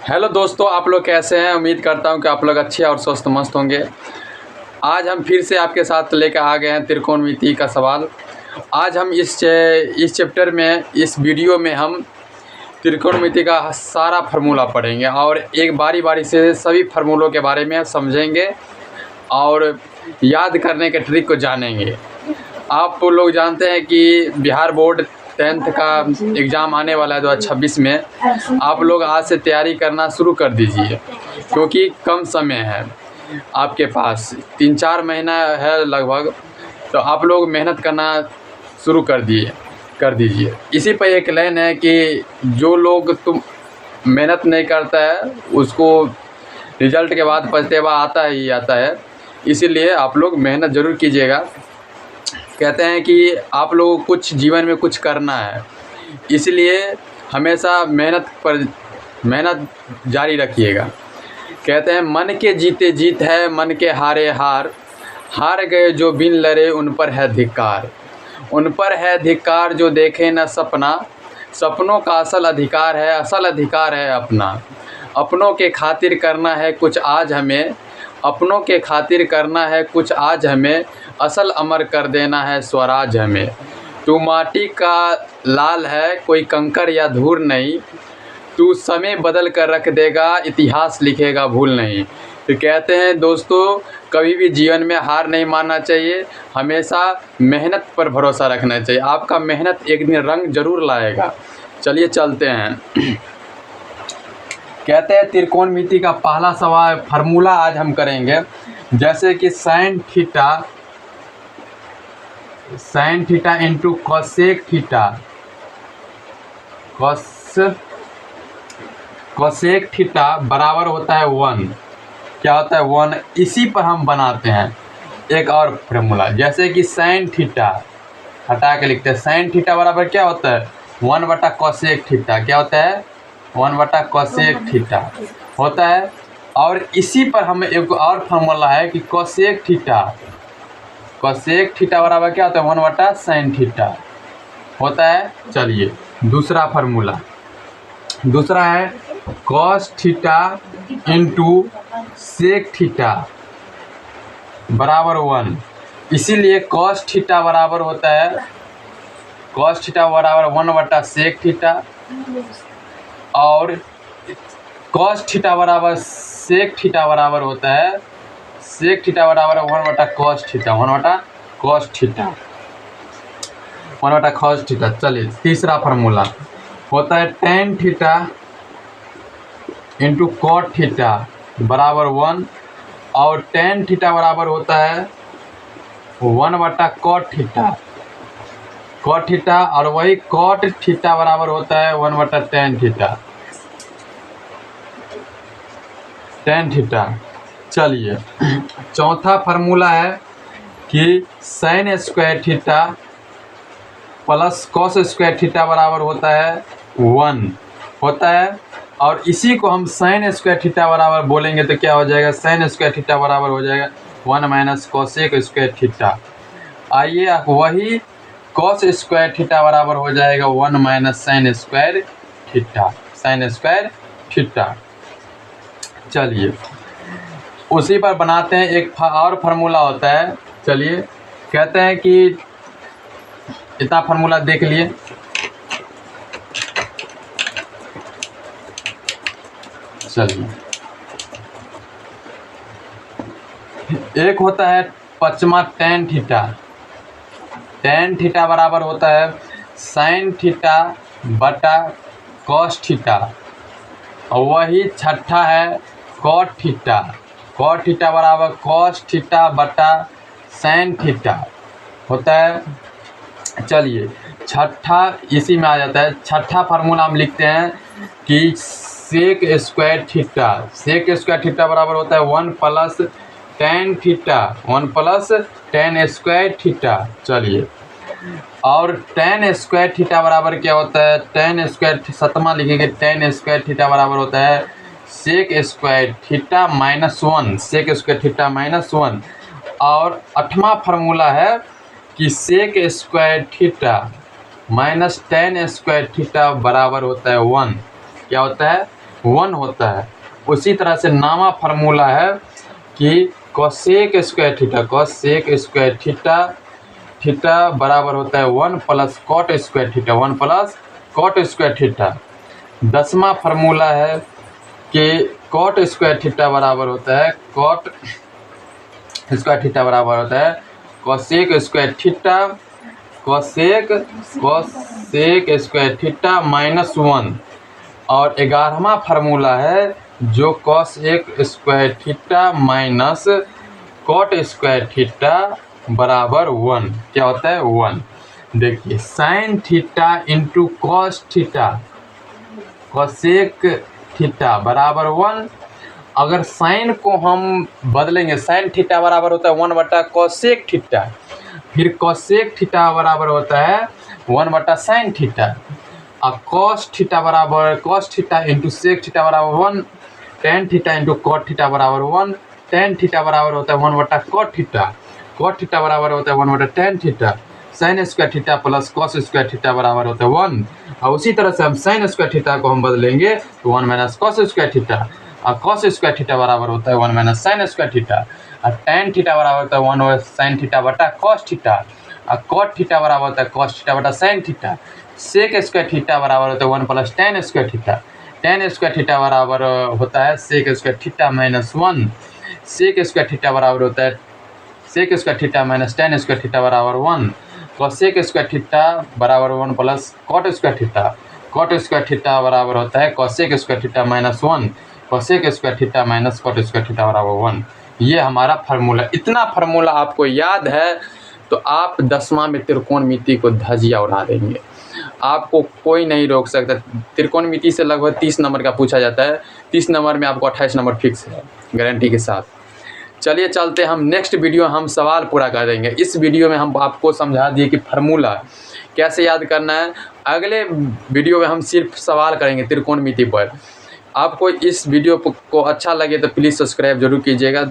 Hello दोस्तों, आप लोग कैसे हैं। उम्मीद करता हूं कि आप लोग अच्छे और स्वस्थ मस्त होंगे। आज हम फिर से आपके साथ लेकर आ गए हैं त्रिकोणमिति का सवाल। आज हम इस चैप्टर में, इस वीडियो में हम त्रिकोणमिति का सारा फार्मूला पढ़ेंगे और एक बारी बारी से सभी फार्मूलों के बारे में समझेंगे और याद करने के ट्रिक को जानेंगे। आप लोग जानते हैं कि बिहार बोर्ड 10th का एग्ज़ाम आने वाला है 2026 में। आप लोग आज से तैयारी करना शुरू कर दीजिए क्योंकि कम समय है आपके पास, 3-4 महीना है लगभग। तो आप लोग मेहनत करना शुरू कर दीजिए। इसी पर एक लाइन है कि जो लोग मेहनत नहीं करता है उसको रिजल्ट के बाद पछतावा आता ही आता है। इसीलिए आप लोग मेहनत ज़रूर कीजिएगा। कहते हैं कि आप लोगों को कुछ जीवन में कुछ करना है, इसलिए हमेशा मेहनत जारी रखिएगा। कहते हैं मन के जीते जीत है, मन के हारे हार, हार गए जो बिन लड़े उन पर है धिक्कार। उन पर है धिक्कार जो देखे न सपना, सपनों का असल अधिकार है, असल अधिकार है अपना। अपनों के खातिर करना है कुछ आज हमें, अपनों के खातिर करना है कुछ आज हमें, असल अमर कर देना है स्वराज हमें। तू माटी का लाल है कोई कंकर या धूल नहीं, तू समय बदल कर रख देगा इतिहास लिखेगा भूल नहीं। तो कहते हैं दोस्तों, कभी भी जीवन में हार नहीं मानना चाहिए, हमेशा मेहनत पर भरोसा रखना चाहिए। आपका मेहनत एक दिन रंग जरूर लाएगा। चलिए चलते हैं। कहते हैं त्रिकोणमिति का पहला सवाल फार्मूला आज हम करेंगे। जैसे कि sign theta into cosec theta बराबर होता है 1। क्या होता है 1। इसी पर हम बनाते हैं एक और फार्मूला। जैसे कि साइन थीटा हटा के लिखते हैं, साइन थीटा बराबर क्या होता है 1/कोसेक थीटा। क्या होता है 1/कोसेक थीटा होता है। और इसी पर हमें एक और फार्मूला है कि कोसेक थीटा बराबर क्या होता है 1/साइन थीटा होता है। चलिए दूसरा फार्मूला, दूसरा है cos theta into sec theta बराबर 1। इसीलिए कॉस थीटा बराबर होता है 1/सेक थीटा और कॉस थीटा बराबर सेक थीटा बराबर होता है, सेक थीटा बराबर 1/कॉस थीटा। चलिए तीसरा फार्मूला होता है tan theta into cot theta बराबर 1 और टेन थीटा बराबर होता है 1/कॉट थीटा और वही कॉट थीटा बराबर होता है 1/टेन थीटा। चलिए चौथा फार्मूला है कि sign square theta plus cos square theta बराबर होता है 1 होता है। और इसी को हम साइन स्क्वायर थीटा बराबर बोलेंगे तो क्या हो जाएगा, साइन स्क्वायर थीटा बराबर हो जाएगा 1 - कोसेक स्क्वायर थीटा। आइए वही कॉस स्क्वायर थीटा बराबर हो जाएगा 1 - साइन स्क्वायर थीटा। चलिए उसी पर बनाते हैं एक और फार्मूला होता है। चलिए कहते हैं कि इतना फार्मूला देख लिए। चलिए एक होता है पचमा टेन थीटा बराबर होता है साइन थीटा बटा कॉस थीटा और वही छठा है कॉट थीटा बराबर कॉस थीटा बटा साइन थीटा होता है। चलिए छठा इसी में आ जाता है। छठा फार्मूला हम लिखते हैं कि सेक स्क्वायर थीटा बराबर होता है 1 + टेन स्क्वायर थीटा। चलिए और टेन स्क्वायर थीटा बराबर क्या होता है, टेन स्क्वायर सतमा लिखेंगे, टेन स्क्वायर थीटा बराबर होता है सेक स्क्वायर थीटा -1 और आठवां फार्मूला है कि sec square theta minus tan square theta बराबर होता है 1। क्या होता है 1 होता है। उसी तरह से नामा फार्मूला है कि कोसेक स्क्वायर थीटा थीटा बराबर होता है 1 plus cot square theta, 1 plus cot square theta. 10वां फार्मूला है कि कॉट स्क्वायर थीटा बराबर होता है कोसेक स्क्वायर थीटा माइनस 1। और 11वां फार्मूला है जो cosec square theta minus cot square theta बराबर 1। क्या होता है 1। देखिए sine theta into cos theta cosec theta बराबर 1। अगर साइन को हम बदलेंगे, साइन थीटा बराबर होता है 1 बटा कोसेक थीटा, फिर कोसेक थीटा बराबर होता है 1 बटा साइन थीटा। अब cos theta into sec theta बराबर 1, tan theta into cot theta बराबर 1, टेन थीटा बराबर होता है 1 बटा कॉट थीटा बराबर होता है 1 बटा tan theta. Sign square theta plus cos square theta बराबर होता है 1। और उसी तरह से हम साइन स्क्वायर थीटा को हम बदलेंगे तो 1 माइनस कॉस स्क्वायर थीटा, और कॉस स्क्वायर थीटा बराबर होता है 1 माइनस साइन स्क्वायर थीटा, और टेन थीटा बराबर होता है 1 साइन थीटा बटा कॉस थीटा, और कॉट थीटा बराबर होता है कॉस थीटा बटा sine theta. Sec square theta बराबर होता है 1 plus tan square theta, tan square theta बराबर होता है sec square theta minus 1, sec square theta बराबर होता है sec square theta minus tan square theta बराबर 1, कोसेक स्क्वायर थीटा बराबर 1 प्लस कॉट स्क्वायर थीटा बराबर होता है cosec square theta minus 1, cosec square theta minus cot square theta बराबर 1। ये हमारा फार्मूला। इतना फार्मूला आपको याद है तो आप 10वां में त्रिकोणमिति को धजिया उड़ा देंगे, आपको कोई नहीं रोक सकता। त्रिकोणमिति से लगभग 30 नंबर का पूछा जाता है, 30 नंबर में आपको 28 नंबर फिक्स है गारंटी के साथ। चलिए चलते हम नेक्स्ट वीडियो हम सवाल पूरा कर देंगे। इस वीडियो में हम आपको समझा दिए कि फार्मूला कैसे याद करना है। अगले वीडियो में हम सिर्फ सवाल करेंगे त्रिकोणमिति पर। आपको इस वीडियो को अच्छा लगे तो प्लीज़ सब्सक्राइब जरूर कीजिएगा।